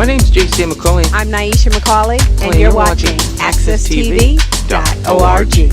My name's JC McCauley. I'm Naisha McCauley, and you're watching AccessTV.org.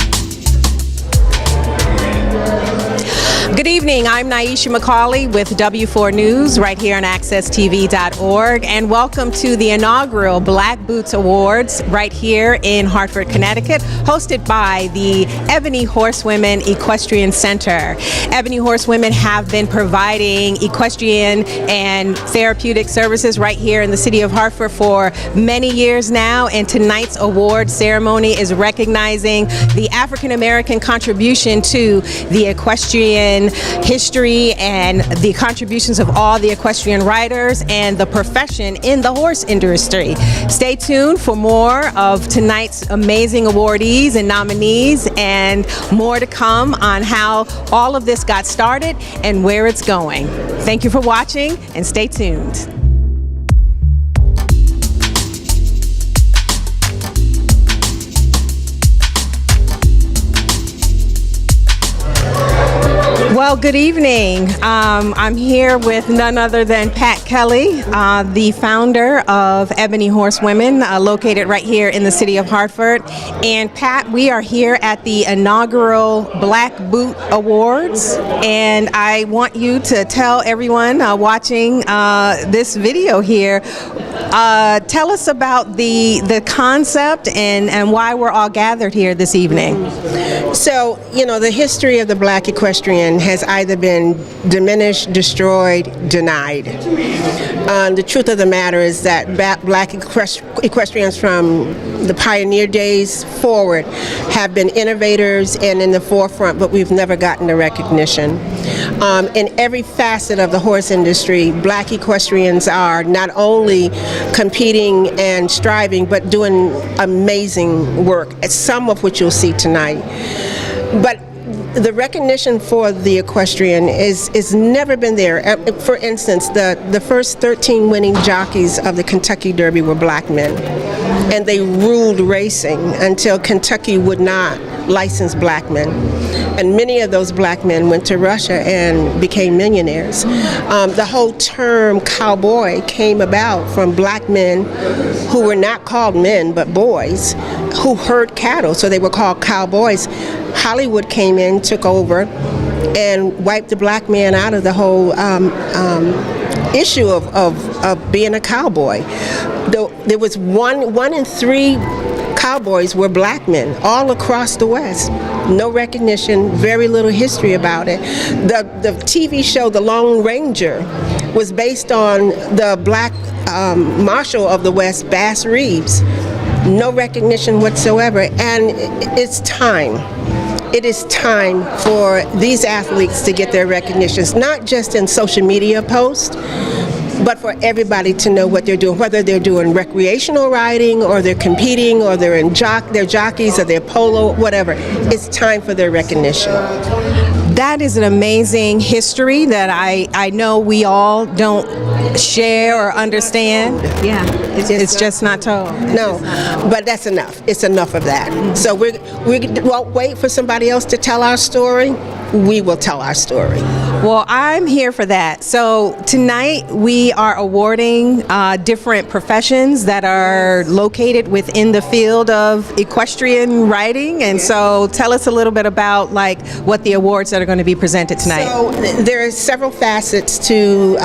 Good evening, I'm Naisha McCauley with W4 News right here on AccessTV.org, and welcome to the inaugural Black Boots Awards right here in Hartford, Connecticut, hosted by the Ebony Horsewomen Equestrian Center. Ebony Horsewomen have been providing equestrian and therapeutic services right here in the city of Hartford for many years now, and tonight's award ceremony is recognizing the African American contribution to the equestrian history and the contributions of all the equestrian riders and the profession in the horse industry. Stay tuned for more of tonight's amazing awardees and nominees, and more to come on how all of this got started and where it's going. Thank you for watching, and stay tuned. Well, good evening. I'm here with none other than Pat Kelly, the founder of Ebony Horsewomen, located right here in the city of Hartford. And Pat, we are here at the inaugural Black Boot Awards, and I want you to tell everyone watching this video here, tell us about the concept and why we're all gathered here this evening. So, the history of the Black equestrian has either been diminished, destroyed, denied. The truth of the matter is that Black equestrians from the pioneer days forward have been innovators and in the forefront, but we've never gotten the recognition. In every facet of the horse industry, Black equestrians are not only competing and striving, but doing amazing work, some of which you'll see tonight. But the recognition for the equestrian is never been there. For instance, the first 13 winning jockeys of the Kentucky Derby were Black men, and they ruled racing until Kentucky would not license Black men. And many of those Black men went to Russia and became millionaires. The whole term cowboy came about from Black men who were not called men but boys who herd cattle, so they were called cowboys. Hollywood came in, took over, and wiped the Black man out of the whole issue of being a cowboy. There was one in three cowboys were Black men all across the West. No recognition, very little history about it. The TV show The Lone Ranger was based on the Black Marshal of the West, Bass Reeves. No recognition whatsoever, and it's time. It is time for these athletes to get their recognitions, not just in social media posts, but for everybody to know what they're doing, whether they're doing recreational riding or they're competing or they're they're jockeys or they're polo, whatever. It's time for their recognition. That is an amazing history that I know we all don't share or understand. Yeah, it's just not told. No, but that's enough. It's enough of that. So we won't wait for somebody else to tell our story. We will tell our story. Well, I'm here for that. So tonight we are awarding different professions that are located within the field of equestrian riding, and so tell us a little bit about what the awards that are going to be presented tonight. So there are several facets to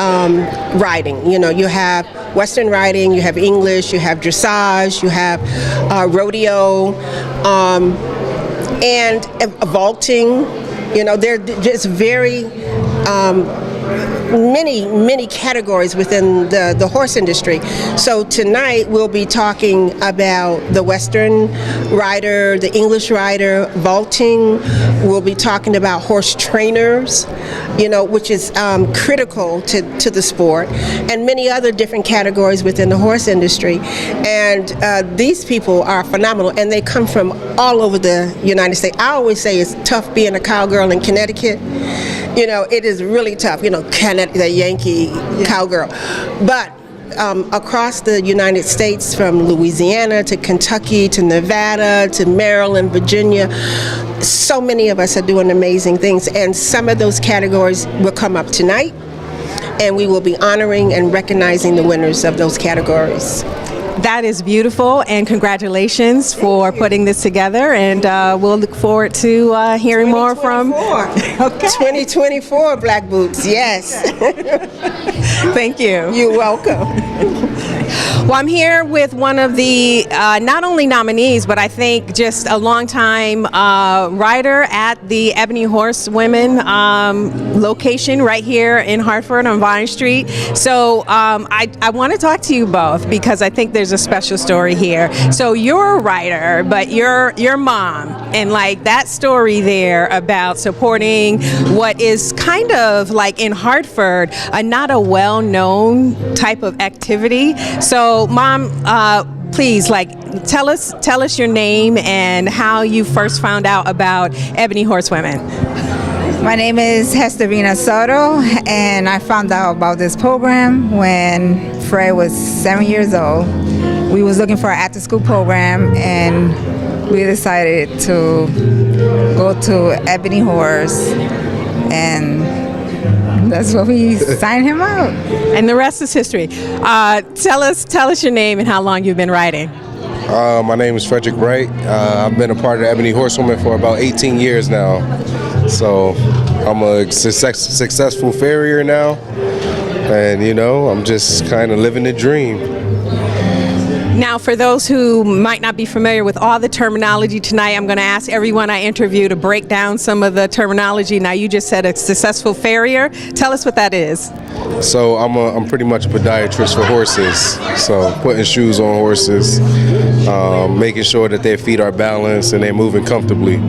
riding. You have Western riding, you have English, you have dressage, you have rodeo, and vaulting. They're just very many categories within the horse industry. So tonight we'll be talking about the Western rider, the English rider, vaulting. We'll be talking about horse trainers, which is critical to the sport, and many other different categories within the horse industry. And these people are phenomenal, and they come from all over the United States. I always say it's tough being a cowgirl in Connecticut. It is really tough, the Yankee cowgirl. But across the United States, from Louisiana to Kentucky to Nevada to Maryland, Virginia, so many of us are doing amazing things, and some of those categories will come up tonight. and we will be honoring and recognizing the winners of those categories. That is beautiful, and congratulations for putting this together, and we'll look forward to hearing more from... Okay. 2024 Black Boots, yes. Thank you. You're welcome. Well, I'm here with one of the not only nominees, but I think just a longtime rider at the Ebony Horsewomen location right here in Hartford on Vine Street. So I want to talk to you both because I think there's a special story here. So you're a rider, but your mom, and like that story there about supporting what is kind of like in Hartford, not a well-known type of activity. So, Mom, please, tell us your name and how you first found out about Ebony Horsewomen. My name is Hesterina Soto, and I found out about this program when Fred was 7 years old. We was looking for an after-school program, and we decided to go to Ebony Horse, and that's what we signed him out. And the rest is history. Tell us your name and how long you've been riding. My name is Frederick Bright. I've been a part of the Ebony Horsewomen for about 18 years now. So I'm a successful farrier now. And, I'm just kind of living the dream. Now, for those who might not be familiar with all the terminology tonight, I'm going to ask everyone I interview to break down some of the terminology. Now, you just said a successful farrier. Tell us what that is. So I'm pretty much a podiatrist for horses. So putting shoes on horses, making sure that their feet are balanced and they're moving comfortably.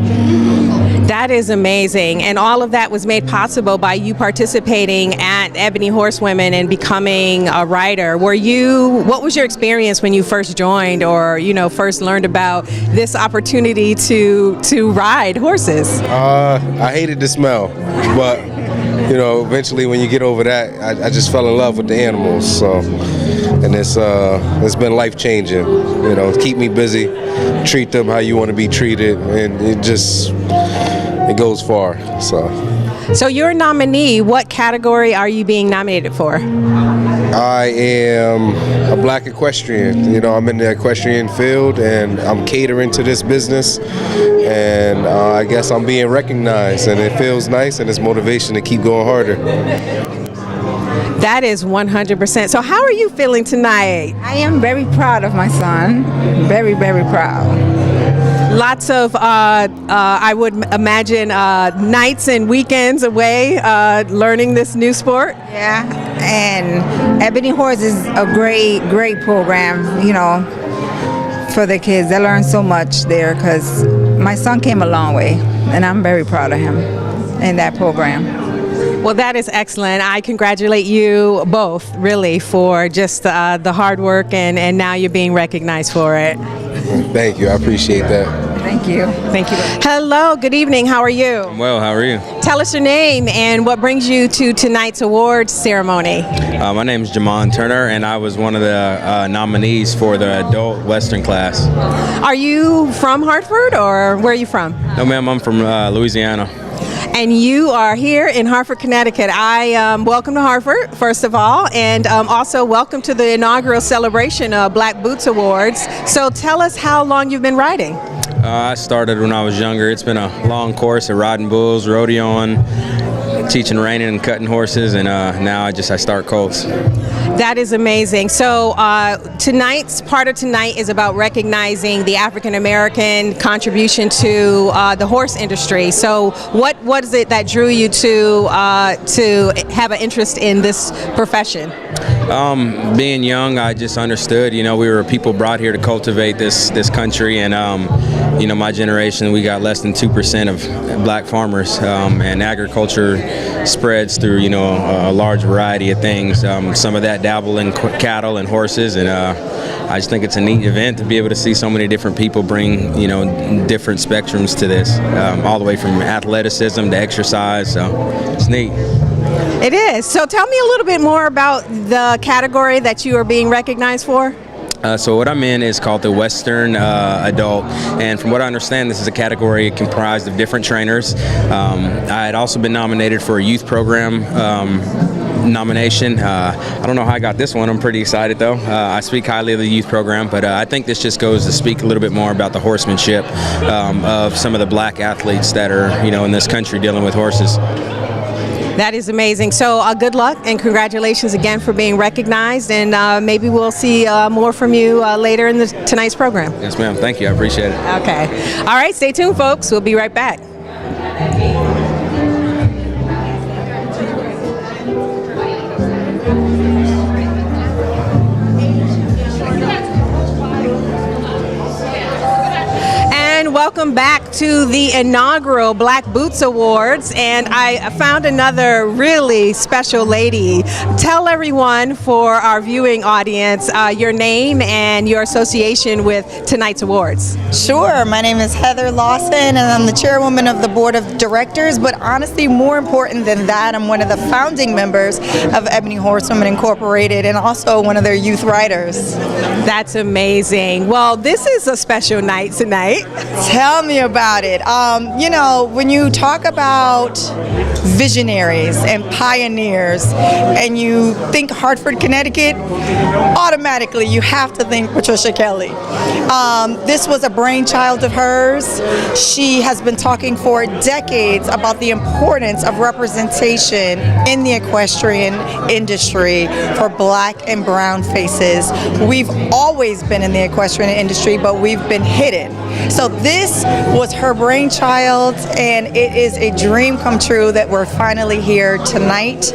That is amazing, and all of that was made possible by you participating at Ebony Horsewomen and becoming a rider. What was your experience when you first joined, or first learned about this opportunity to ride horses? I hated the smell, but eventually when you get over that, I just fell in love with the animals. So, and it's been life changing. Keep me busy, treat them how you want to be treated, and it goes far. So you're a nominee. What category are you being nominated for? I am a black equestrian. I'm in the equestrian field, and I'm catering to this business, and I guess I'm being recognized, and it feels nice, and it's motivation to keep going harder. That is 100%. So how are you feeling tonight? I am very proud of my son. Very, very proud. Lots of, I would imagine, nights and weekends away learning this new sport. Yeah, and Ebony Horse is a great program, for the kids. They learn so much there because my son came a long way, and I'm very proud of him in that program. Well, that is excellent. I congratulate you both, really, for just the hard work, and now you're being recognized for it. Thank you. I appreciate that. Thank you. Thank you. Hello. Good evening. How are you? I'm well. How are you? Tell us your name and what brings you to tonight's awards ceremony. My name is Jamon Turner, and I was one of the nominees for the adult Western class. Are you from Hartford, or where are you from? No, ma'am. I'm from Louisiana. And you are here in Hartford, Connecticut. Welcome to Hartford, first of all, and also welcome to the inaugural celebration of Black Boots Awards. So tell us how long you've been riding. I started when I was younger. It's been a long course of riding bulls, rodeoing, teaching reining and cutting horses, and now I start colts. That is amazing. So part of tonight is about recognizing the African American contribution to the horse industry. So what is it that drew you to have an interest in this profession? Being young, I just understood, we were people brought here to cultivate this country, and my generation, we got less than 2% of black farmers, and agriculture spreads through, a large variety of things. Some of that dabble in cattle and horses, and I just think it's a neat event to be able to see so many different people bring, different spectrums to this, all the way from athleticism to exercise, so it's neat. It is. So tell me a little bit more about the category that you are being recognized for. So what I'm in is called the Western Adult, and from what I understand, this is a category comprised of different trainers. I had also been nominated for a youth program nomination. I don't know how I got this one. I'm pretty excited though. I speak highly of the youth program, but I think this just goes to speak a little bit more about the horsemanship of some of the black athletes that are, in this country dealing with horses. That is amazing. So good luck and congratulations again for being recognized, and maybe we'll see more from you later in tonight's program. Yes, ma'am. Thank you. I appreciate it. Okay. All right. Stay tuned, folks. We'll be right back. Welcome back to the inaugural Black Boots Awards, and I found another really special lady. Tell everyone, for our viewing audience, your name and your association with tonight's awards. Sure. My name is Heather Lawson, and I'm the chairwoman of the board of directors, but honestly, more important than that, I'm one of the founding members of Ebony Horsewomen Incorporated and also one of their youth writers. That's amazing. Well, this is a special night tonight. Tell me about it. When you talk about visionaries and pioneers and you think Hartford, Connecticut, automatically you have to think Patricia Kelly. This was a brainchild of hers. She has been talking for decades about the importance of representation in the equestrian industry for black and brown faces. We've always been in the equestrian industry, but we've been hidden. So this was her brainchild, and it is a dream come true that we're finally here tonight.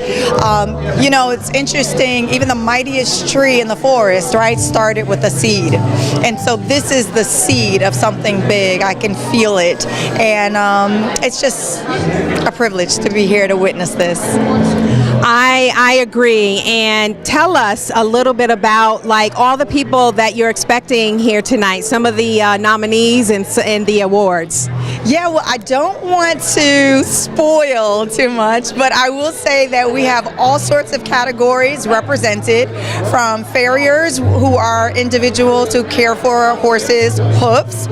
It's interesting, even the mightiest tree in the forest, right, started with a seed. And so this is the seed of something big. I can feel it. And it's just a privilege to be here to witness this. I agree. And tell us a little bit about all the people that you're expecting here tonight, some of the nominees and the awards. Yeah, well, I don't want to spoil too much, but I will say that we have all sorts of categories represented, from farriers, who are individuals who care for horses' hoofs,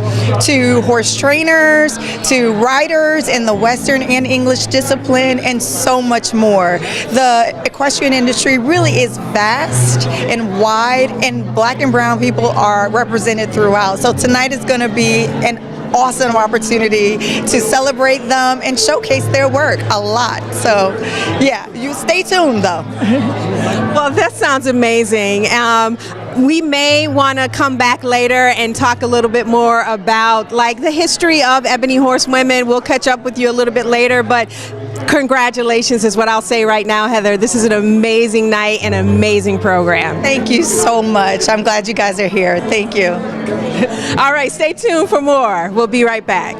to horse trainers, to riders in the Western and English discipline, and so much more. The equestrian industry really is vast and wide, and black and brown people are represented throughout. So tonight is going to be an awesome opportunity to celebrate them and showcase their work a lot. So yeah, you stay tuned though. Well, that sounds amazing. We may want to come back later and talk a little bit more about the history of Ebony Horsewomen. We'll catch up with you a little bit later, but congratulations is what I'll say right now, Heather. This is an amazing night and amazing program. Thank you so much. I'm glad you guys are here. Thank you. All right, stay tuned for more. We'll be right back.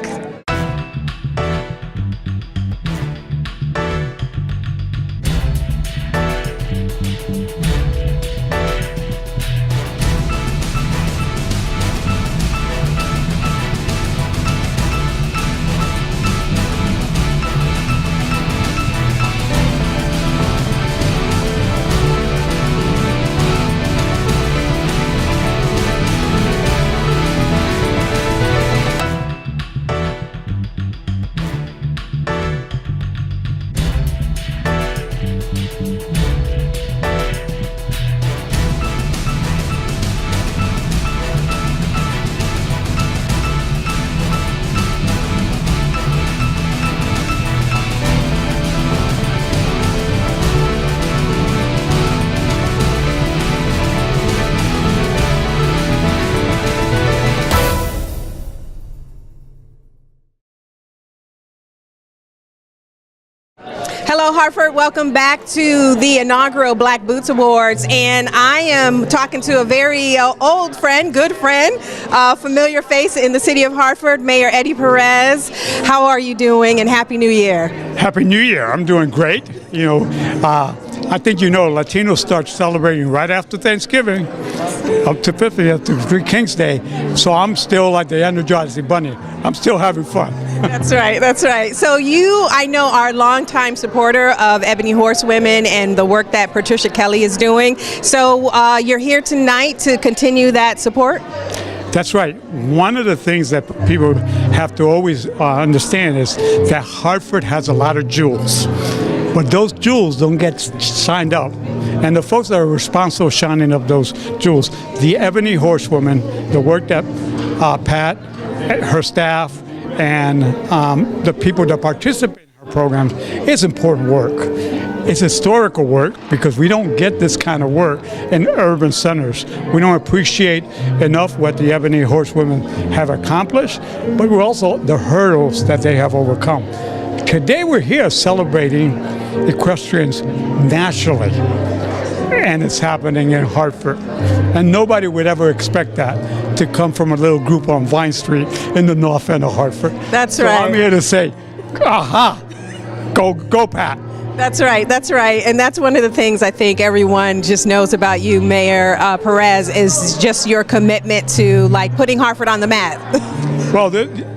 Hello, Hartford. Welcome back to the inaugural Black Boots Awards. And I am talking to a very old friend, good friend, familiar face in the city of Hartford, Mayor Eddie Perez. How are you doing, and Happy New Year? Happy New Year. I'm doing great. I think Latinos start celebrating right after Thanksgiving, up to 50th to Three Kings Day. So I'm still like the Energizer Bunny. I'm still having fun. That's right. That's right. So you, I know, are a longtime supporter of Ebony Horsewomen and the work that Patricia Kelly is doing. So you're here tonight to continue that support? That's right. One of the things that people have to always understand is that Hartford has a lot of jewels. But those jewels don't get shined up. And the folks that are responsible for shining up those jewels, the Ebony Horsewomen, the work that Pat, her staff, and the people that participate in her programs, it's important work. It's historical work because we don't get this kind of work in urban centers. We don't appreciate enough what the Ebony Horsewomen have accomplished, but we're also the hurdles that they have overcome. Today we're here celebrating equestrians nationally, and it's happening in Hartford. And nobody would ever expect that to come from a little group on Vine Street in the north end of Hartford. That's so right. I'm here to say, aha, go Pat. That's right. That's right. And that's one of the things I think everyone just knows about you, Mayor Perez, is just your commitment to like putting Hartford on the map. Well,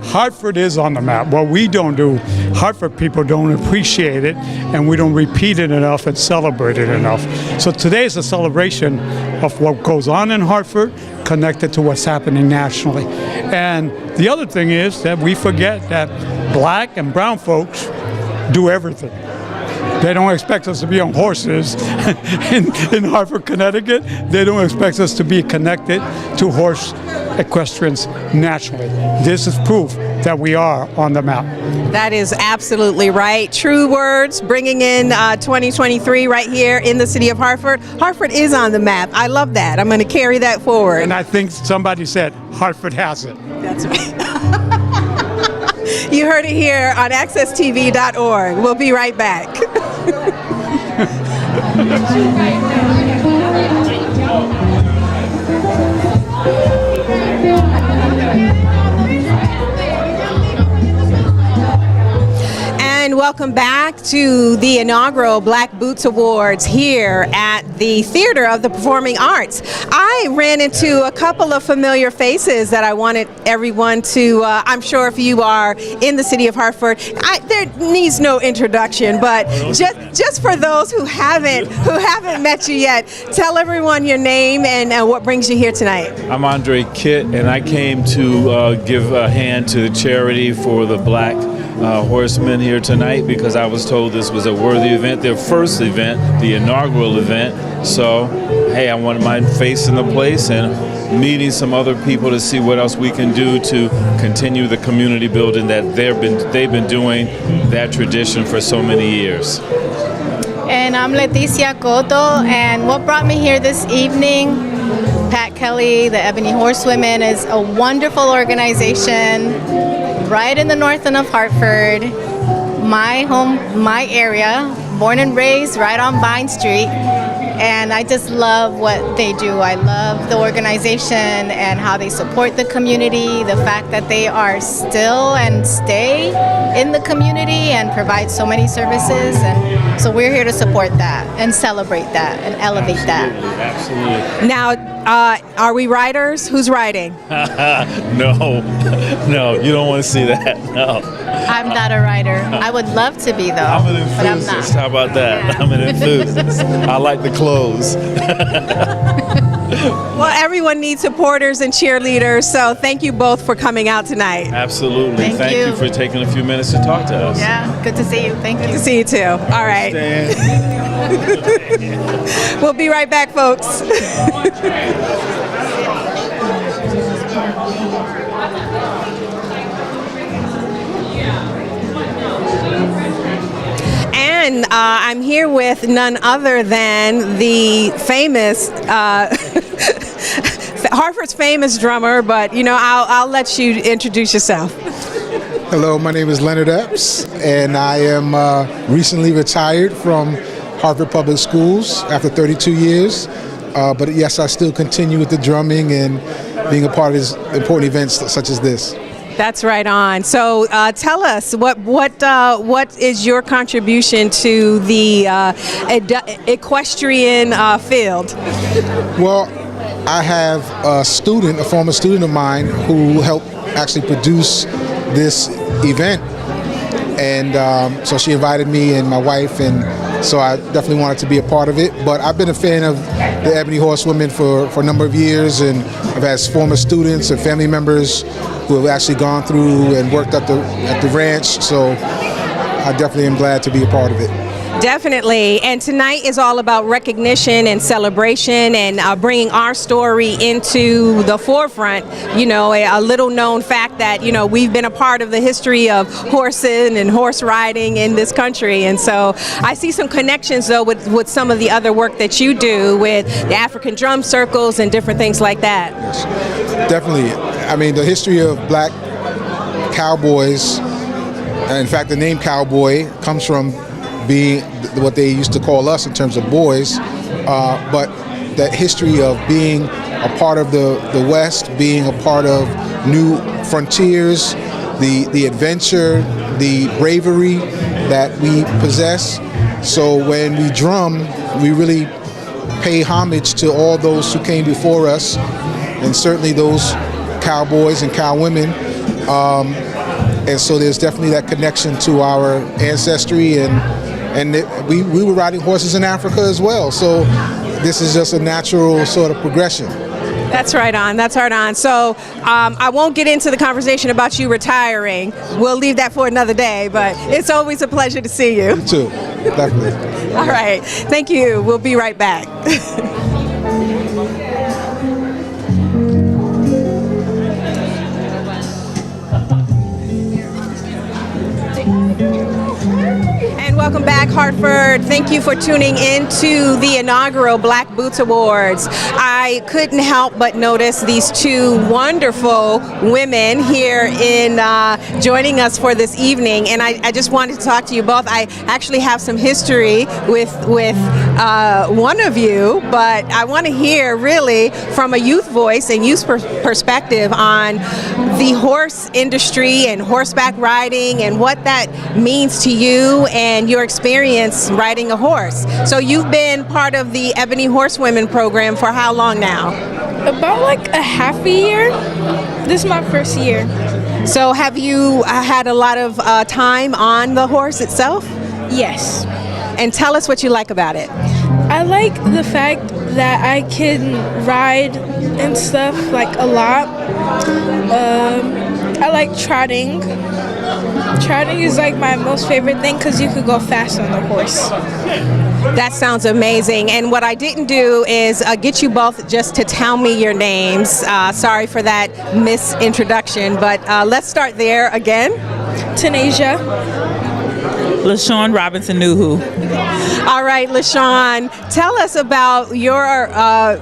Hartford is on the map. What we don't do, Hartford people don't appreciate it, and we don't repeat it enough and celebrate it enough. So today is a celebration of what goes on in Hartford, connected to what's happening nationally. And the other thing is that we forget that black and brown folks do everything. They don't expect us to be on horses in Hartford, Connecticut. They don't expect us to be connected to horse equestrians nationally. This is proof that we are on the map. That is absolutely right. True words, bringing in 2023 right here in the city of Hartford. Hartford is on the map. I love that. I'm going to carry that forward. And I think somebody said Hartford has it. That's right. You heard it here on accesstv.org. We'll be right back. And welcome back to the inaugural Black Boots Awards here at the Theater of the Performing Arts. I ran into a couple of familiar faces that I wanted everyone to, I'm sure if you are in the city of Hartford, there needs no introduction, but just for those who haven't met you yet, tell everyone your name and what brings you here tonight. I'm Andre Kitt, and I came to give a hand to the charity for the Black Horsemen here tonight because I was told this was a worthy event, their first event, the inaugural event. So, hey, I wanted my face in the place and meeting some other people to see what else we can do to continue the community building that they've been doing that tradition for so many years. And I'm Leticia Cotto, and what brought me here this evening, Pat Kelly, the Ebony Horsewomen, is a wonderful organization right in the north end of Hartford, my home, my area, born and raised right on Vine Street. And I just love what they do. I love the organization and how they support the community, the fact that they are still and stay in the community and provide so many services. And so we're here to support that and celebrate that and elevate that. Absolutely. Now, are we riders? Who's riding? No, you don't want to see that, no. I'm not a rider. I would love to be though, I'm an but I'm enthusiast, not. how about that? Yeah. I'm an enthusiast. I like the clothes. Well, everyone needs supporters and cheerleaders, so thank you both for coming out tonight. Absolutely. Thank you for taking a few minutes to talk to us. Yeah, good to see you. Thank you. Good to see you too. All right. We'll be right back, folks. And I'm here with none other than the famous Hartford's famous drummer, but you know, I'll let you introduce yourself. Hello, my name is Leonard Epps, and I am recently retired from Hartford Public Schools after 32 years. But yes, I still continue with the drumming and being a part of these important events such as this. That's right on. So tell us, what is your contribution to the equestrian field? Well, I have a former student of mine, who helped actually produce this event. And so she invited me and my wife, and so I definitely wanted to be a part of it. But I've been a fan of the Ebony Horsewomen for a number of years, and I've had former students and family members who have actually gone through and worked at the ranch. So I definitely am glad to be a part of it. Definitely. And tonight is all about recognition and celebration and bringing our story into the forefront. You know, a little known fact that, you know, we've been a part of the history of horsing and horse riding in this country. And so I see some connections, though, with some of the other work that you do with the African drum circles and different things like that. Yes, definitely. I mean, the history of black cowboys, and in fact, the name cowboy comes from being what they used to call us in terms of boys, but that history of being a part of the West, being a part of new frontiers, the adventure, the bravery that we possess. So when we drum, we really pay homage to all those who came before us, and certainly those cowboys and cowwomen. And so there's definitely that connection to our ancestry, and we were riding horses in Africa as well. So this is just a natural sort of progression. That's right on. That's right on. So I won't get into the conversation about you retiring. We'll leave that for another day, but it's always a pleasure to see you. You too, definitely. All right. Thank you. We'll be right back. And welcome back, Hartford. Thank you for tuning in to the inaugural Black Boots Awards. I couldn't help but notice these two wonderful women here in joining us for this evening, and I just wanted to talk to you both. I actually have some history with one of you, but I want to hear really from a youth voice and youth perspective on the horse industry and horseback riding and what that means to you and your experience riding a horse. So you've been part of the Ebony Horsewomen program for how long now? About like a half a year. This is my first year. So have you had a lot of time on the horse itself? Yes. And tell us what you like about it. I like the fact that I can ride and stuff like a lot. I like trotting. Trotting is like my most favorite thing because you could go fast on the horse. That sounds amazing. And what I didn't do is get you both just to tell me your names. Sorry for that misintroduction, but let's start there again. Tanasia. LaShawn Robinson Nuhu. All right, LaShawn, tell us about your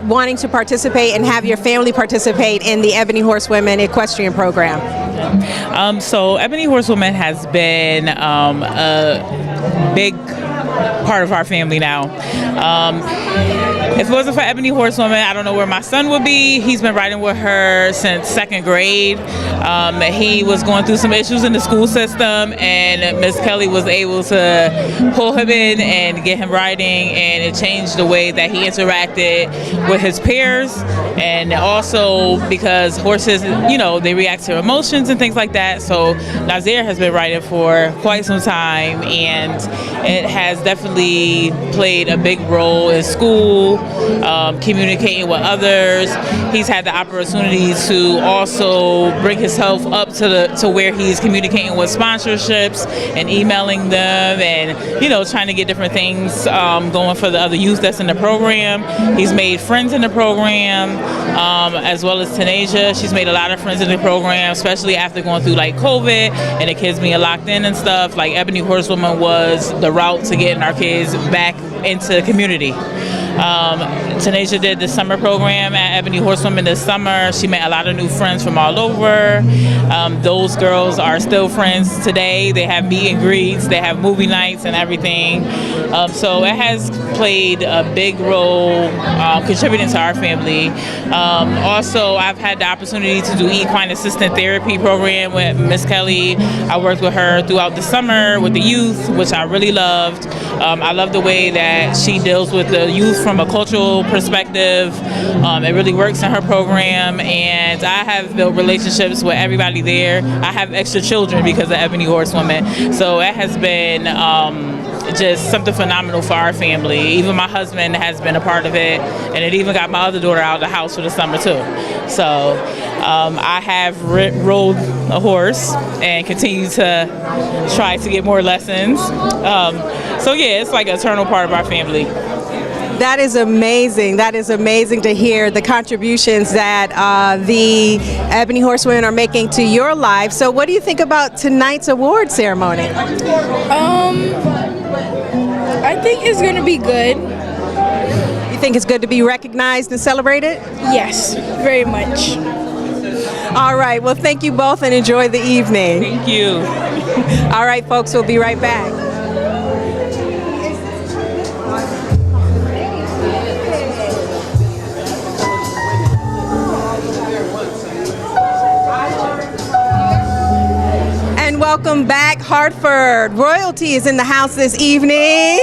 wanting to participate and have your family participate in the Ebony Horsewomen equestrian program. So Ebony Horsewomen has been a big part of our family now. If it wasn't for Ebony Horsewomen, I don't know where my son would be. He's been riding with her since second grade. He was going through some issues in the school system, and Miss Kelly was able to pull him in and get him riding, and it changed the way that he interacted with his peers. And also because horses, you know, they react to emotions and things like that. So Nazir has been riding for quite some time, and it has definitely played a big role in school, communicating with others. He's had the opportunity to also bring himself up to where he's communicating with sponsorships and emailing them, and, you know, trying to get different things going for the other youth that's in the program. He's made friends in the program, as well as Tanasia. She's made a lot of friends in the program, especially after going through like COVID and the kids being locked in and stuff. Like Ebony Horsewoman was the route to getting our kids back into the community. Tanasia did the summer program at Ebony Horsewomen this summer. She met a lot of new friends from all over. Those girls are still friends today. They have meet and greets, they have movie nights and everything. So it has played a big role contributing to our family. Also, I've had the opportunity to do equine assistant therapy program with Miss Kelly. I worked with her throughout the summer with the youth, which I really loved. I love the way that she deals with the youth from a cultural perspective. It really works in her program, and I have built relationships with everybody there. I have extra children because of Ebony Horsewomen, so it has been just something phenomenal for our family. Even my husband has been a part of it, and it even got my other daughter out of the house for the summer too. So I have rode a horse and continue to try to get more lessons. So yeah, it's like an eternal part of our family. That is amazing. That is amazing to hear the contributions that the Ebony Horsewomen are making to your life. So what do you think about tonight's award ceremony? I think it's going to be good. You think it's good to be recognized and celebrated? Yes, very much. All right. Well, thank you both and enjoy the evening. Thank you. All right, folks, we'll be right back. Welcome back, Hartford. Royalty is in the house this evening.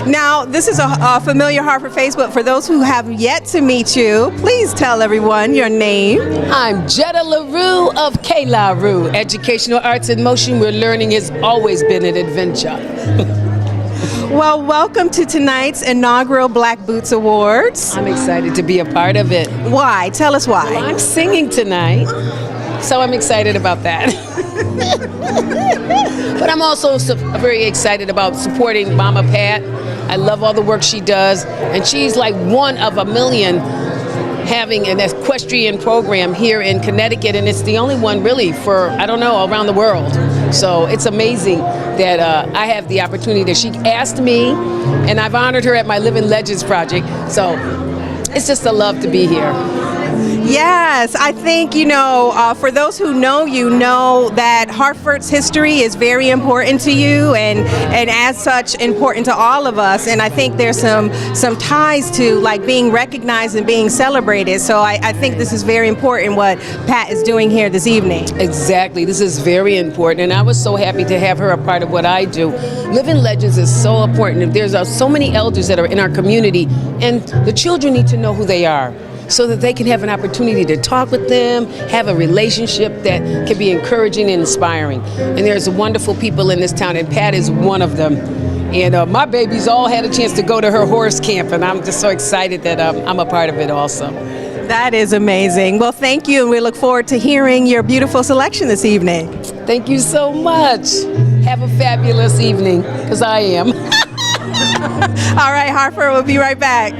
Now, this is a familiar Hartford face, but for those who have yet to meet you, please tell everyone your name. I'm Jetta LaRue of K LaRue. Educational Arts in Motion, where learning has always been an adventure. Well, welcome to tonight's inaugural Black Boots Awards. I'm excited to be a part of it. Why? Tell us why. Well, I'm singing tonight, so I'm excited about that. But I'm also very excited about supporting Mama Pat. I love all the work she does, and she's like one of a million having an equestrian program here in Connecticut, and it's the only one really for, I don't know, around the world. So it's amazing that I have the opportunity that she asked me, and I've honored her at my Living Legends project. So it's just a love to be here. Yes, I think, for those who know you, know that Hartford's history is very important to you and as such important to all of us. And I think there's some ties to like being recognized and being celebrated. So I think this is very important what Pat is doing here this evening. Exactly. This is very important. And I was so happy to have her a part of what I do. Living Legends is so important. There's so many elders that are in our community, and the children need to know who they are, so that they can have an opportunity to talk with them, have a relationship that can be encouraging and inspiring. And there's wonderful people in this town, and Pat is one of them. And my babies all had a chance to go to her horse camp, and I'm just so excited that I'm a part of it also. That is amazing. Well, thank you, and we look forward to hearing your beautiful selection this evening. Thank you so much. Have a fabulous evening, because I am. All right, Hartford, we'll be right back.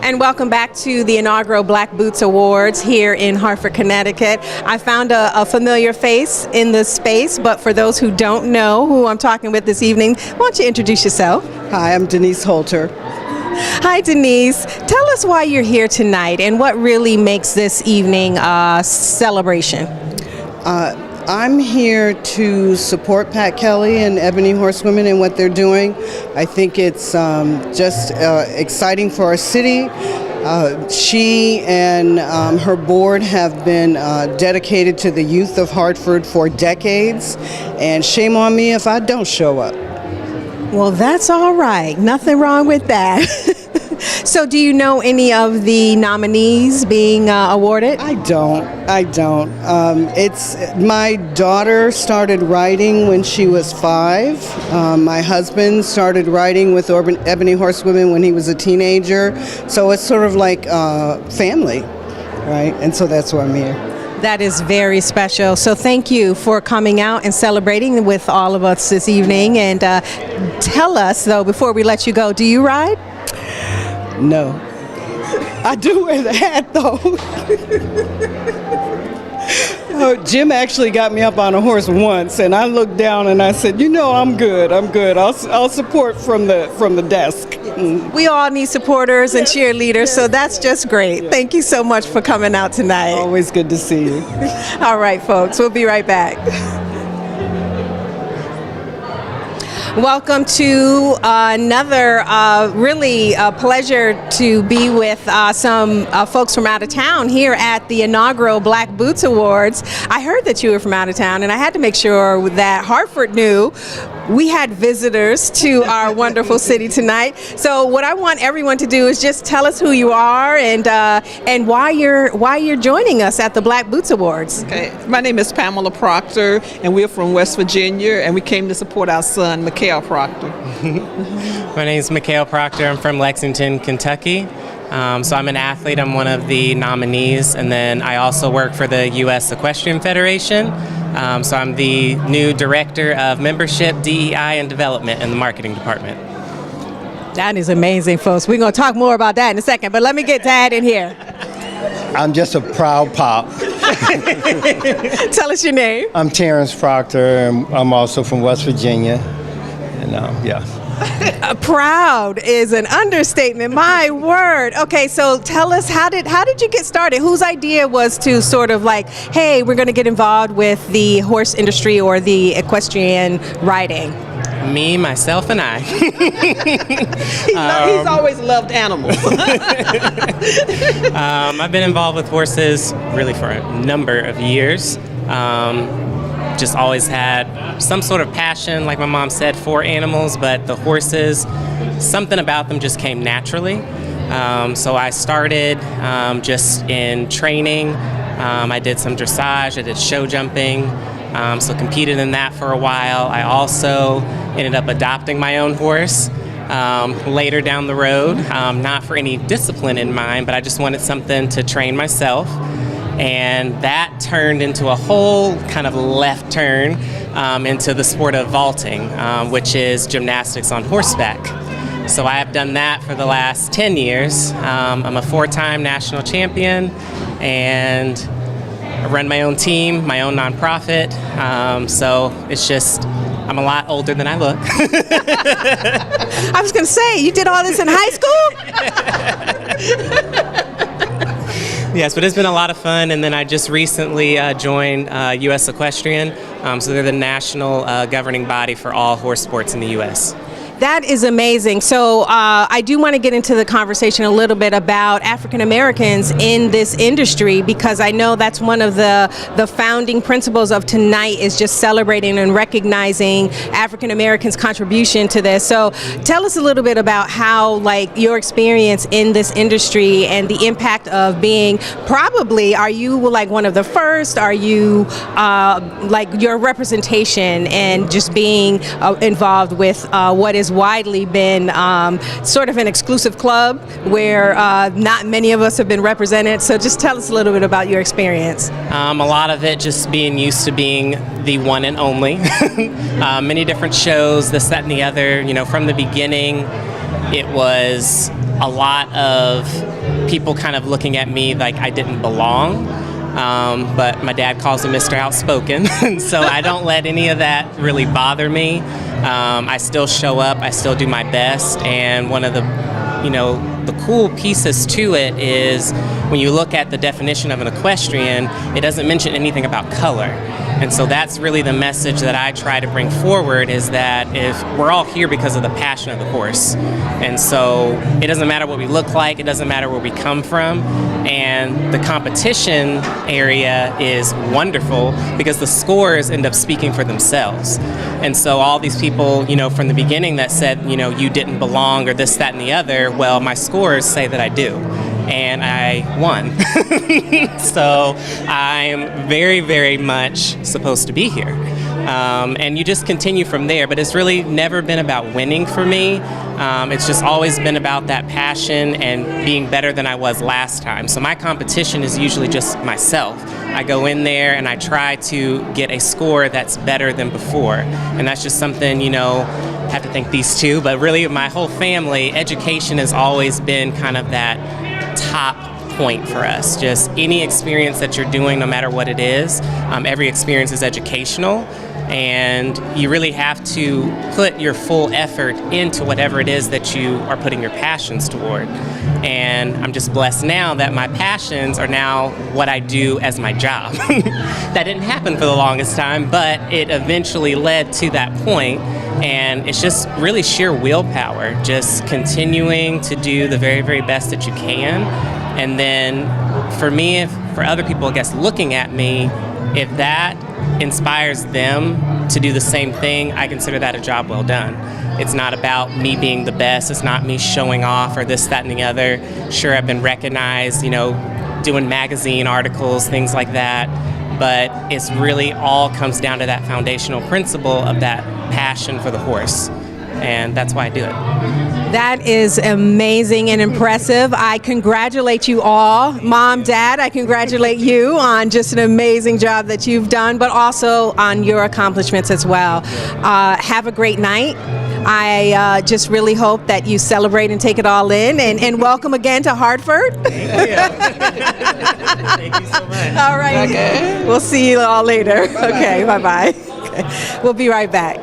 And welcome back to the inaugural Black Boots Awards here in Hartford, Connecticut. I found a familiar face in the space, but for those who don't know who I'm talking with this evening, why don't you introduce yourself? Hi, I'm Denise Holter. Hi, Denise. Tell us why you're here tonight and what really makes this evening a celebration. I'm here to support Pat Kelly and Ebony Horsewomen and what they're doing. I think it's just exciting for our city. She and her board have been dedicated to the youth of Hartford for decades, and shame on me if I don't show up. Well, that's all right. Nothing wrong with that. So do you know any of the nominees being awarded? I don't. It's my daughter started writing when she was 5. My husband started writing with Ebony Horsewomen when he was a teenager. So it's sort of like family, right? And so that's why I'm here. That is very special. So thank you for coming out and celebrating with all of us this evening. And tell us, though, before we let you go, do you ride? No. I do wear the hat, though. Jim actually got me up on a horse once, and I looked down and I said, I'm good. I'll support from the desk. We all need supporters and cheerleaders, so that's just great. Thank you so much for coming out tonight. Always good to see you. All right, folks, we'll be right back. Welcome to another really pleasure to be with some folks from out of town here at the inaugural Black Boots Awards. I heard that you were from out of town, and I had to make sure that Hartford knew we had visitors to our wonderful city tonight. So what I want everyone to do is just tell us who you are and why you're joining us at the Black Boots Awards. Okay, my name is Pamela Proctor, and we're from West Virginia, and we came to support our son, McCauley Proctor. My name is McCauley Proctor. I'm from Lexington, Kentucky. So I'm an athlete. I'm one of the nominees, and then I also work for the U.S. Equestrian Federation. So I'm the new Director of Membership, DEI, and Development in the Marketing Department. That is amazing, folks. We're going to talk more about that in a second, but let me get Dad in here. I'm just a proud pop. Tell us your name. I'm Terrence Proctor, and I'm also from West Virginia. And yeah. Proud is an understatement. My word. Okay, so tell us, how did you get started? Whose idea was to sort of like, hey, we're going to get involved with the horse industry or the equestrian riding? Me, myself, and I. He's always loved animals. I've been involved with horses really for a number of years. Just always had some sort of passion, like my mom said, for animals, but the horses, something about them just came naturally. So I started just in training. I did some dressage, I did show jumping, so competed in that for a while. I also ended up adopting my own horse later down the road, not for any discipline in mind, but I just wanted something to train myself. And that turned into a whole kind of left turn into the sport of vaulting, which is gymnastics on horseback. So I have done that for the last 10 years. I'm a 4-time national champion, and I run my own team, my own nonprofit. So it's just, I'm a lot older than I look. I was going to say, you did all this in high school? Yes, but it's been a lot of fun, and then I just recently joined U.S. Equestrian, so they're the national governing body for all horse sports in the U.S. That is amazing. So I do want to get into the conversation a little bit about African Americans in this industry, because I know that's one of the founding principles of tonight, is just celebrating and recognizing African Americans' contribution to this. So tell us a little bit about how, like, your experience in this industry and the impact of being, probably, are you like one of the first? Are you like your representation and just being involved with what is widely been sort of an exclusive club where not many of us have been represented. So just tell us a little bit about your experience. A lot of it just being used to being the one and only. Many different shows, this, that, and the other. You know, from the beginning, it was a lot of people kind of looking at me like I didn't belong. But my dad calls me Mr. Outspoken, so I don't let any of that really bother me. I still show up, I still do my best, and one of the, the cool pieces to it is when you look at the definition of an equestrian, it doesn't mention anything about color. And so that's really the message that I try to bring forward, is that if we're all here because of the passion of the horse. And so it doesn't matter what we look like, it doesn't matter where we come from. And the competition area is wonderful because the scores end up speaking for themselves. And so all these people, from the beginning that said, you didn't belong or this, that, and the other, well, my scores say that I do. And I won. So I'm very, very much supposed to be here. And you just continue from there. But it's really never been about winning for me. It's just always been about that passion and being better than I was last time. So my competition is usually just myself. I go in there and I try to get a score that's better than before. And that's just something, I have to thank these two, but really my whole family, education has always been kind of that top point for us. Just any experience that you're doing, no matter what it is, every experience is educational, and you really have to put your full effort into whatever it is that you are putting your passions toward. And I'm just blessed now that my passions are now what I do as my job. That didn't happen for the longest time, but it eventually led to that point. And it's just really sheer willpower, just continuing to do the very, very best that you can. And then for me, for other people, I guess, looking at me, if that inspires them to do the same thing, I consider that a job well done. It's not about me being the best. It's not me showing off or this, that, and the other. Sure, I've been recognized, doing magazine articles, things like that. But it's really all comes down to that foundational principle of that passion for the horse. And that's why I do it. That is amazing and impressive. I congratulate you all. Mom, Dad, I congratulate you on just an amazing job that you've done, but also on your accomplishments as well. Have a great night. I just really hope that you celebrate and take it all in, and welcome again to Hartford. Thank you so much. All right. Okay. We'll see you all later. Bye-bye. Okay, bye-bye. Okay. We'll be right back.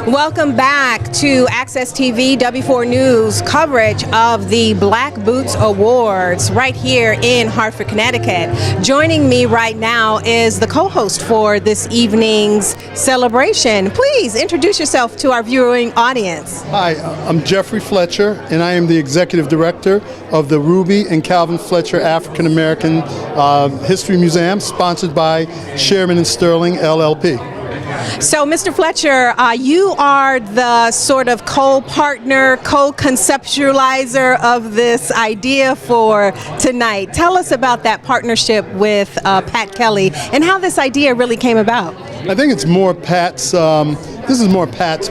Welcome back to Access TV W4 News coverage of the Black Boots Awards right here in Hartford, Connecticut. Joining me right now is the co-host for this evening's celebration. Please introduce yourself to our viewing audience. Hi, I'm Jeffrey Fletcher, and I am the Executive Director of the Ruby and Calvin Fletcher African American History Museum, sponsored by Sherman and Sterling LLP. So, Mr. Fletcher, you are the sort of co-partner, co-conceptualizer of this idea for tonight. Tell us about that partnership with Pat Kelly and how this idea really came about. I think it's more Pat's, this is more Pat's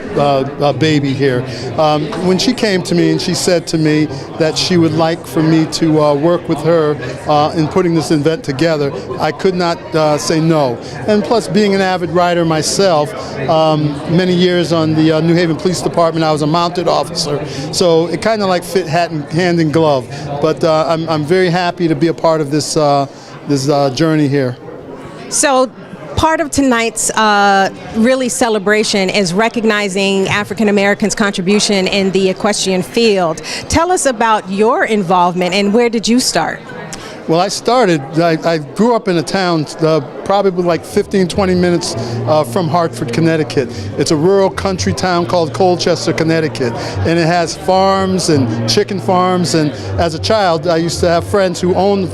baby here. When she came to me and she said to me that she would like for me to work with her in putting this event together, I could not say no. And plus, being an avid rider myself, many years on the New Haven Police Department, I was a mounted officer. So it kind of like fit hand in glove. But I'm very happy to be a part of this, this journey here. So, part of tonight's really celebration is recognizing African Americans' contribution in the equestrian field. Tell us about your involvement and where did you start? Well, I grew up in a town probably like 15-20 minutes from Hartford, Connecticut. It's a rural country town called Colchester, Connecticut, and it has farms and chicken farms, and as a child I used to have friends who owned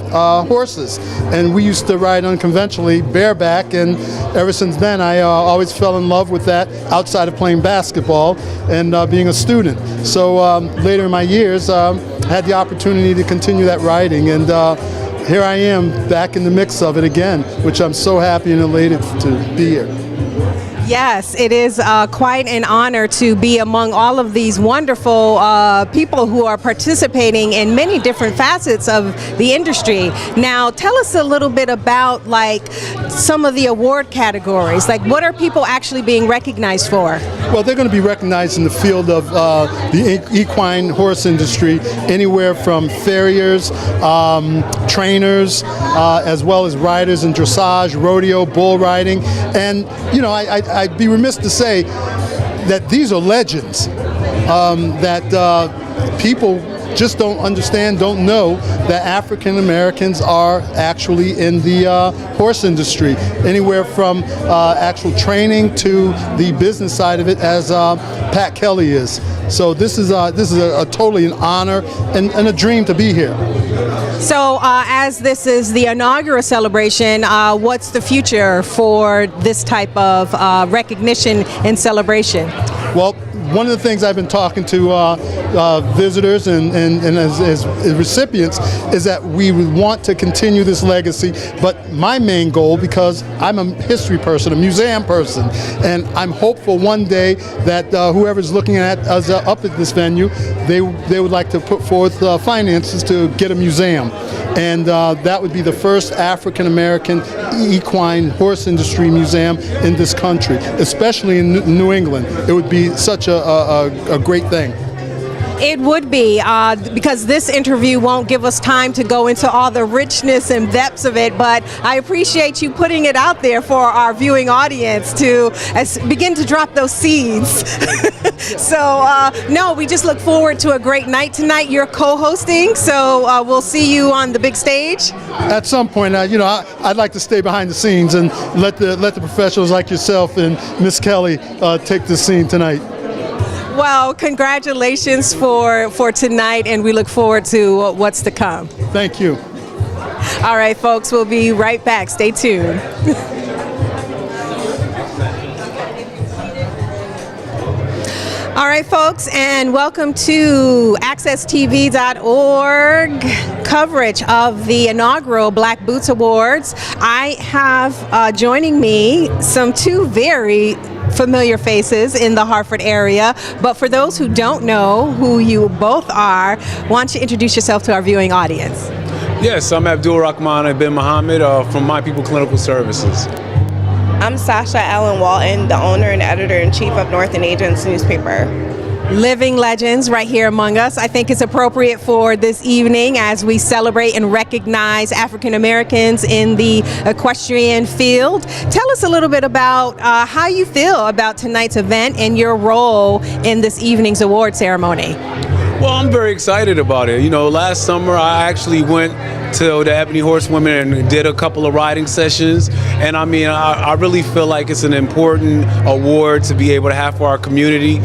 horses, and we used to ride unconventionally bareback, and ever since then I always fell in love with that outside of playing basketball and being a student. So later in my years I had the opportunity to continue that riding, and here I am back in the mix of it again, which I'm so happy and elated to be here. Yes, it is quite an honor to be among all of these wonderful people who are participating in many different facets of the industry. Now, tell us a little bit about like some of the award categories. Like, what are people actually being recognized for? Well, they're going to be recognized in the field of the equine horse industry, anywhere from farriers, trainers, as well as riders in dressage, rodeo, bull riding, and you know, I'd be remiss to say that these are legends that people just don't understand, don't know that African Americans are actually in the horse industry, anywhere from actual training to the business side of it, as Pat Kelly is. So this is a totally an honor and a dream to be here. So as this is the inaugural celebration, what's the future for this type of recognition and celebration? Well, one of the things I've been talking to visitors and as recipients is that we want to continue this legacy, but my main goal, because I'm a history person, a museum person, and I'm hopeful one day that whoever's looking at us up at this venue, they would like to put forth finances to get a museum. And that would be the first African American equine horse industry museum in this country, especially in New England. It would be such a great thing. It would be, because this interview won't give us time to go into all the richness and depths of it, but I appreciate you putting it out there for our viewing audience to begin to drop those seeds. So, no, we just look forward to a great night tonight. You're co-hosting, so we'll see you on the big stage. At some point, I'd like to stay behind the scenes and let the professionals like yourself and Miss Kelly take the scene tonight. Well, congratulations for tonight, and we look forward to what's to come. Thank you. All right, folks, we'll be right back. Stay tuned. All right, folks, and welcome to AccessTV.org coverage of the inaugural Black Boots Awards. I have joining me two very familiar faces in the Hartford area, but for those who don't know who you both are, why don't you introduce yourself to our viewing audience? Yes, I'm Abdul Rahman bin Mohammed from My People Clinical Services. I'm Sasha Allen Walton, the owner and editor-in-chief of North and Agents newspaper. Living legends right here among us. I think it's appropriate for this evening as we celebrate and recognize African Americans in the equestrian field. Tell us a little bit about how you feel about tonight's event and your role in this evening's award ceremony. Well, I'm very excited about it. Last summer I actually went to the Ebony Horsewomen and did a couple of riding sessions, and I really feel like it's an important award to be able to have for our community,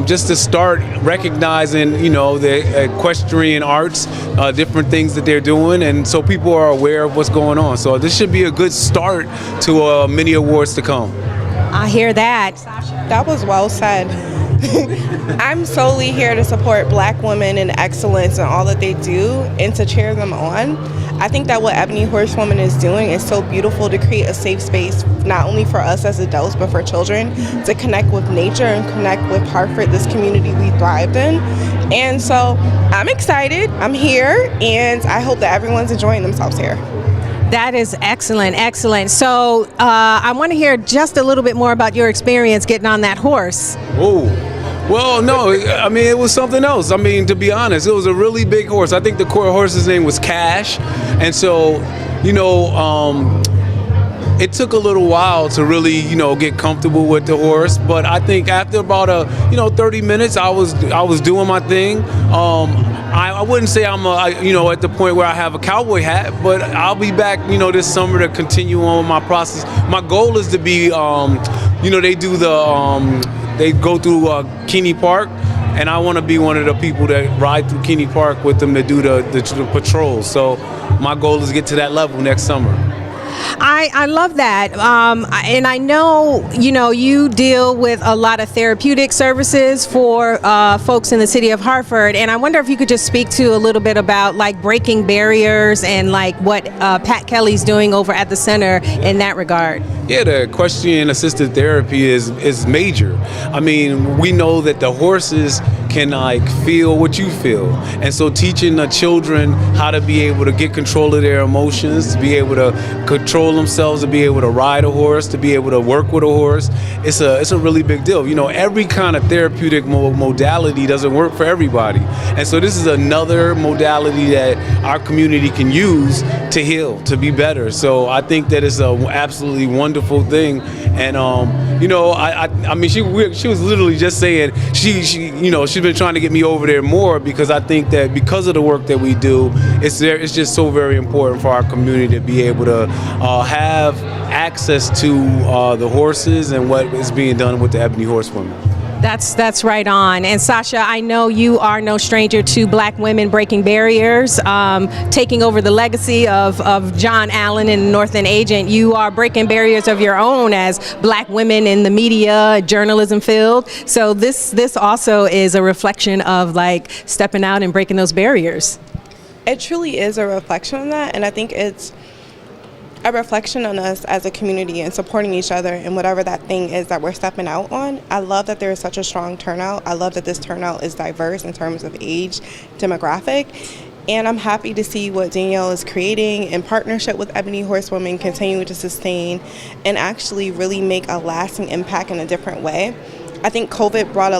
just to start recognizing the equestrian arts, different things that they're doing, and so people are aware of what's going on. So this should be a good start to many awards to come. I hear that. That was well said. I'm solely here to support Black women in excellence in all that they do and to cheer them on. I think that what Ebony Horsewomen is doing is so beautiful, to create a safe space not only for us as adults but for children to connect with nature and connect with Hartford, this community we thrived in. And so I'm excited, I'm here, and I hope that everyone's enjoying themselves here. That is excellent, excellent. So I want to hear just a little bit more about your experience getting on that horse. Oh. Well, no, it was something else. To be honest, it was a really big horse. I think the horse's name was Cash. And so, it took a little while to really, get comfortable with the horse. But I think after about 30 minutes, I was doing my thing. I wouldn't say I'm at the point where I have a cowboy hat, but I'll be back, this summer to continue on with my process. My goal is to be, they go through Keeney Park, and I want to be one of the people that ride through Keeney Park with them to do the patrols. So my goal is to get to that level next summer. I love that, and I know you deal with a lot of therapeutic services for folks in the city of Hartford, and I wonder if you could just speak to a little bit about breaking barriers and what Pat Kelly's doing over at the center in that regard. Yeah, the equestrian assisted therapy is major. We know that the horses can feel what you feel, and so teaching the children how to be able to get control of their emotions, to be able to control themselves, to be able to ride a horse, to be able to work with a horse. It's a really big deal. You know, every kind of therapeutic modality doesn't work for everybody. And so this is another modality that our community can use to heal, to be better. So I think that it's an absolutely wonderful thing. And you know, I mean, she was literally just saying she's been trying to get me over there more, because I think that because of the work that we do, it's just so very important for our community to be able to have access to the horses and what is being done with the Ebony Horsewomen. That's right on. And Sasha, I know you are no stranger to Black women breaking barriers, taking over the legacy of John Allen and North End Agent. You are breaking barriers of your own as Black women in the media, journalism field. So this also is a reflection of like stepping out and breaking those barriers. It truly is a reflection on that, and I think it's a reflection on us as a community and supporting each other in whatever that thing is that we're stepping out on. I love that there is such a strong turnout. I love that this turnout is diverse in terms of age, demographic, and I'm happy to see what Danielle is creating in partnership with Ebony Horsewomen, continue to sustain and actually really make a lasting impact in a different way. I think COVID made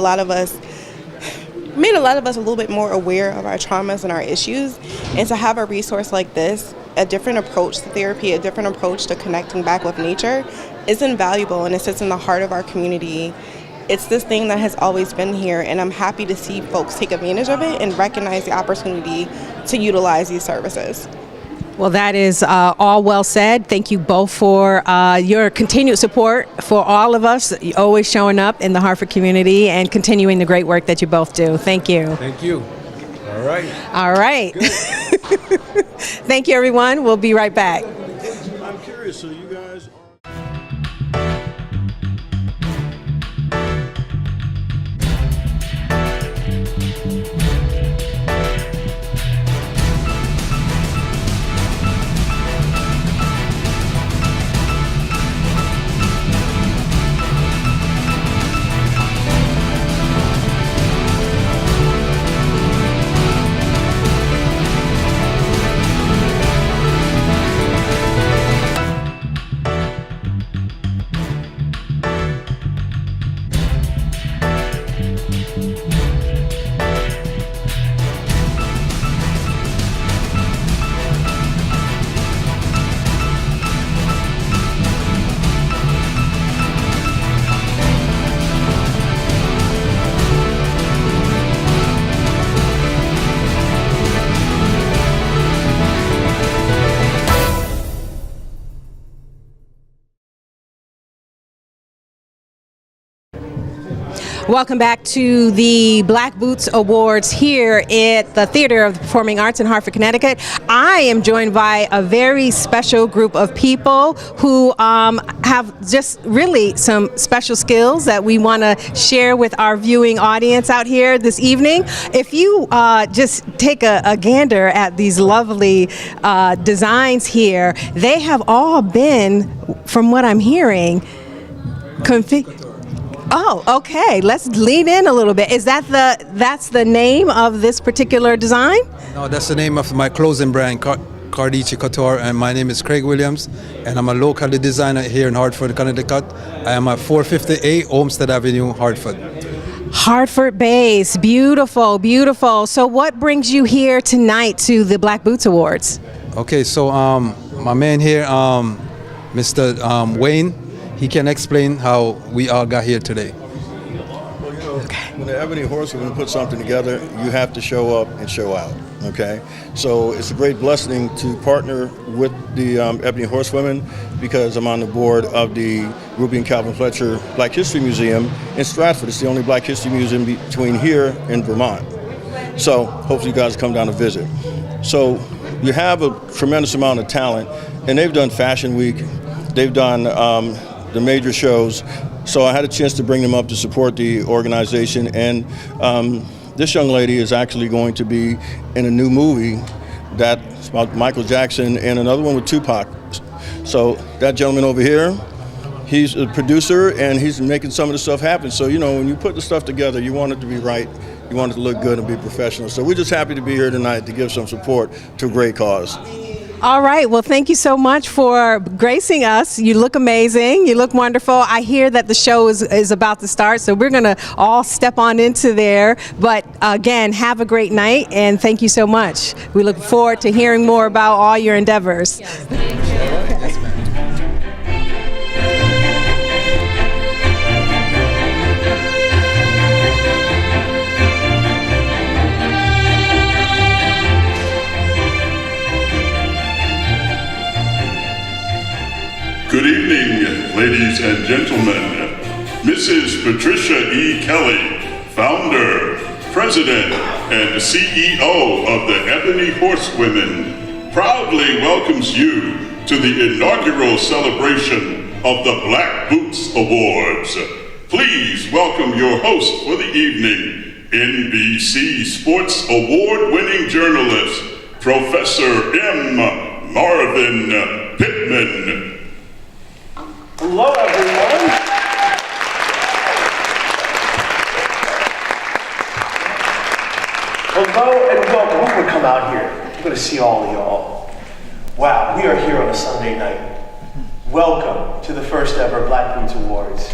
a lot of us a little bit more aware of our traumas and our issues, and to have a resource like this, a different approach to therapy, a different approach to connecting back with nature, is invaluable, and it sits in the heart of our community. It's this thing that has always been here, and I'm happy to see folks take advantage of it and recognize the opportunity to utilize these services. Well, that is all well said. Thank you both for your continued support for all of us, always showing up in the Hartford community and continuing the great work that you both do. Thank you. Thank you. All right. All right. Thank you, everyone. We'll be right back. I'm curious, so you guys... Welcome back to the Black Boots Awards here at the Theater of the Performing Arts in Hartford, Connecticut. I am joined by a very special group of people who have just really some special skills that we want to share with our viewing audience out here this evening. If you just take a gander at these lovely designs here, they have all been, from what I'm hearing, Oh, okay. Let's lean in a little bit. Is that's the name of this particular design? No, that's the name of my clothing brand, Cardici Couture, and my name is Craig Williams, and I'm a local designer here in Hartford, Connecticut. I am at 458 Olmsted Avenue, Hartford. Hartford base, beautiful, beautiful. So what brings you here tonight to the Black Boots Awards? Okay, so my man here, Mr. Wayne, he can explain how we all got here today. Well, you know, when the Ebony Horsewomen put something together, you have to show up and show out, okay? So it's a great blessing to partner with the Ebony Horsewomen, because I'm on the board of the Ruby and Calvin Fletcher Black History Museum in Stratford. It's the only Black History Museum between here and Vermont. So hopefully you guys come down to visit. So you have a tremendous amount of talent, and they've done Fashion Week, they've done the major shows, so I had a chance to bring them up to support the organization, and this young lady is actually going to be in a new movie that's about Michael Jackson and another one with Tupac. So that gentleman over here, he's a producer and he's making some of the stuff happen. So, you know, when you put the stuff together, you want it to be right, you want it to look good and be professional. So we're just happy to be here tonight to give some support to a great cause. All right. Well, thank you so much for gracing us. You look amazing. You look wonderful. I hear that the show is about to start, so we're going to all step on into there. But again, have a great night, and thank you so much. We look forward to hearing more about all your endeavors. Good evening, ladies and gentlemen. Mrs. Patricia E. Kelly, founder, president, and CEO of the Ebony Horsewomen, proudly welcomes you to the inaugural celebration of the Black Boots Awards. Please welcome your host for the evening, NBC Sports Award-winning journalist, Professor M. Marvin Pittman. Hello, everyone. Hello and welcome. We're going to come out here. We're going to see all of y'all. Wow, we are here on a Sunday night. Welcome to the first ever Black Boots Awards.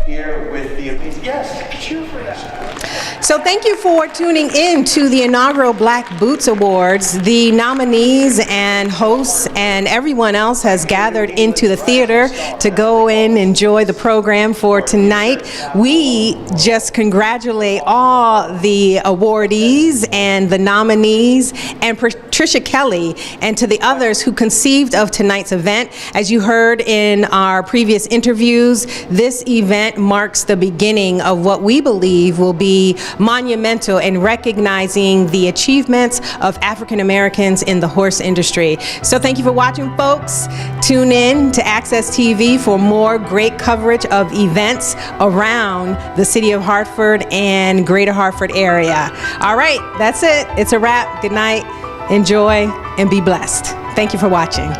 Here with the amazing, yes, cheer for that. So thank you for tuning in to the inaugural Black Boots Awards. The nominees and hosts and everyone else has gathered into the theater to go in and enjoy the program for tonight. We just congratulate all the awardees and the nominees and Patricia Kelly and to the others who conceived of tonight's event. As you heard in our previous interviews, this event marks the beginning of what we believe will be monumental in recognizing the achievements of African Americans in the horse industry. So thank you for watching, folks. Tune in to Access TV for more great coverage of events around the city of Hartford and greater Hartford area. All right, that's it. It's a wrap. Good night. Enjoy and be blessed. Thank you for watching.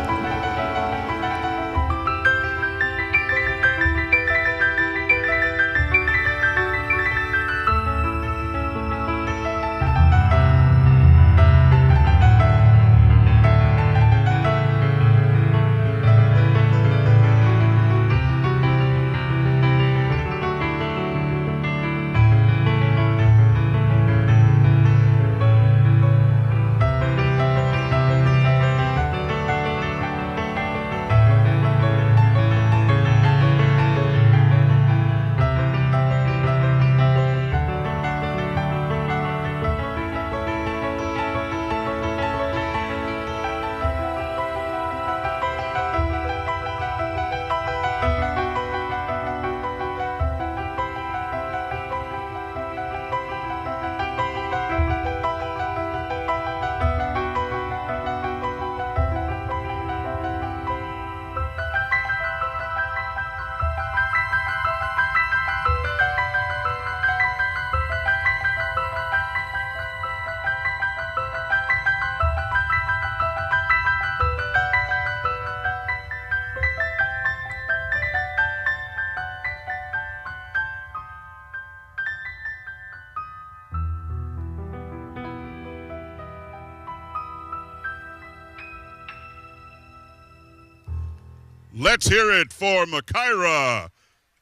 Let's hear it for Makira,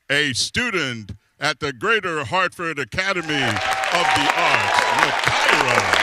a student at the Greater Hartford Academy of the Arts. Makira.